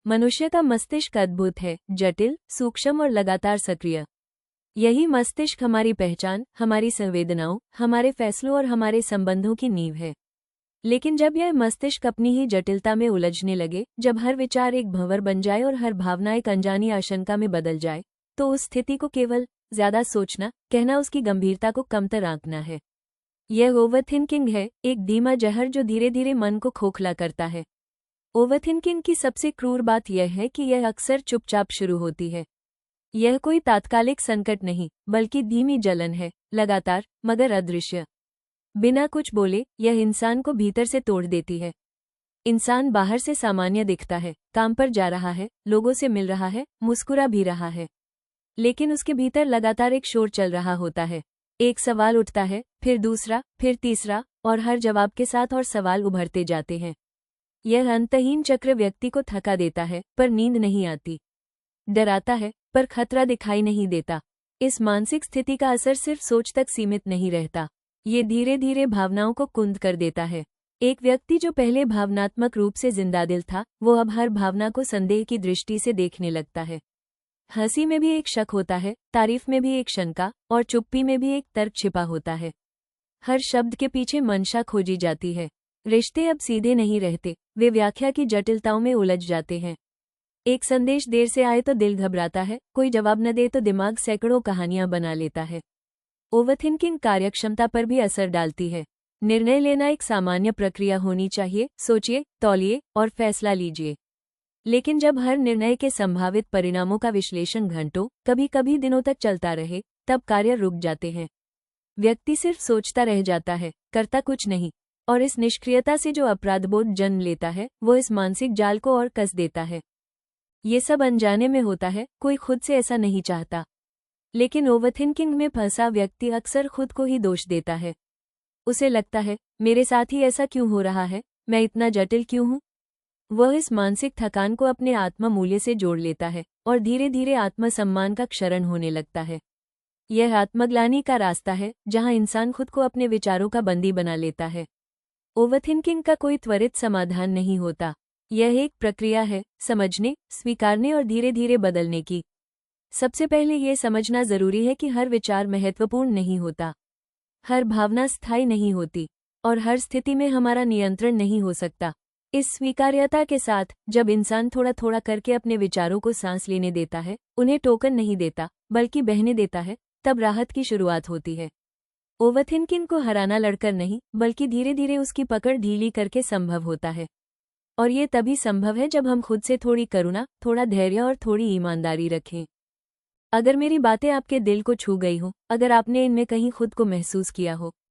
मनुष्य का मस्तिष्क अद्भुत है, जटिल, सूक्ष्म और लगातार सक्रिय। यही मस्तिष्क हमारी पहचान, हमारी संवेदनाओं, हमारे फैसलों और हमारे संबंधों की नींव है। लेकिन जब यह मस्तिष्क अपनी ही जटिलता में उलझने लगे, जब हर विचार एक भंवर बन जाए और हर भावना एक अनजानी आशंका में बदल जाए, तो उस स्थिति को केवल ज्यादा सोचना कहना उसकी गंभीरता को कमतर आंकना है। यह ओवरथिंकिंग है, एक धीमा जहर जो धीरे धीरे मन को खोखला करता है। ओवरथिंकिंग की सबसे क्रूर बात यह है कि यह अक्सर चुपचाप शुरू होती है। यह कोई तात्कालिक संकट नहीं, बल्कि धीमी जलन है, लगातार मगर अदृश्य। बिना कुछ बोले यह इंसान को भीतर से तोड़ देती है। इंसान बाहर से सामान्य दिखता है, काम पर जा रहा है, लोगों से मिल रहा है, मुस्कुरा भी रहा है, लेकिन उसके भीतर लगातार एक शोर चल रहा होता है। एक सवाल उठता है, फिर दूसरा, फिर तीसरा, और हर जवाब के साथ और सवाल उभरते जाते हैं। यह अंतहीन चक्र व्यक्ति को थका देता है, पर नींद नहीं आती। डराता है, पर खतरा दिखाई नहीं देता। इस मानसिक स्थिति का असर सिर्फ सोच तक सीमित नहीं रहता, ये धीरे धीरे भावनाओं को कुंद कर देता है। एक व्यक्ति जो पहले भावनात्मक रूप से जिंदादिल था, वो अब हर भावना को संदेह की दृष्टि से देखने लगता है। हंसी में भी एक शक होता है, तारीफ में भी एक शंका, और चुप्पी में भी एक तर्क छिपा होता है। हर शब्द के पीछे मंशा खोजी जाती है। रिश्ते अब सीधे नहीं रहते, वे व्याख्या की जटिलताओं में उलझ जाते हैं। एक संदेश देर से आए तो दिल घबराता है, कोई जवाब न दे तो दिमाग सैकड़ों कहानियां बना लेता है। ओवरथिंकिंग कार्यक्षमता पर भी असर डालती है। निर्णय लेना एक सामान्य प्रक्रिया होनी चाहिए, सोचिए, तौलिए और फैसला लीजिए। लेकिन जब हर निर्णय के संभावित परिणामों का विश्लेषण घंटों, कभी कभी दिनों तक चलता रहे, तब कार्य रुक जाते हैं। व्यक्ति सिर्फ सोचता रह जाता है, करता कुछ नहीं, और इस निष्क्रियता से जो अपराधबोध जन्म लेता है, वो इस मानसिक जाल को और कस देता है। ये सब अनजाने में होता है, कोई खुद से ऐसा नहीं चाहता। लेकिन ओवरथिंकिंग में फंसा व्यक्ति अक्सर खुद को ही दोष देता है। उसे लगता है, मेरे साथ ही ऐसा क्यों हो रहा है, मैं इतना जटिल क्यों हूँ। वह इस मानसिक थकान को अपने आत्म मूल्य से जोड़ लेता है, और धीरे धीरे आत्मसम्मान का क्षरण होने लगता है। यह आत्मग्लानि का रास्ता है, जहाँ इंसान खुद को अपने विचारों का बंदी बना लेता है। ओवरथिंकिंग का कोई त्वरित समाधान नहीं होता। यह एक प्रक्रिया है, समझने, स्वीकारने और धीरे धीरे बदलने की। सबसे पहले यह समझना जरूरी है कि हर विचार महत्वपूर्ण नहीं होता, हर भावना स्थायी नहीं होती, और हर स्थिति में हमारा नियंत्रण नहीं हो सकता। इस स्वीकार्यता के साथ, जब इंसान थोड़ा थोड़ा करके अपने विचारों को सांस लेने देता है, उन्हें टोकन नहीं देता, बल्कि बहने देता है, तब राहत की शुरुआत होती है। ओवरथिंकिंग को हराना लड़कर नहीं, बल्कि धीरे धीरे उसकी पकड़ ढीली करके संभव होता है। और ये तभी संभव है जब हम खुद से थोड़ी करुणा, थोड़ा धैर्य और थोड़ी ईमानदारी रखें। अगर मेरी बातें आपके दिल को छू गई हो, अगर आपने इनमें कहीं खुद को महसूस किया हो,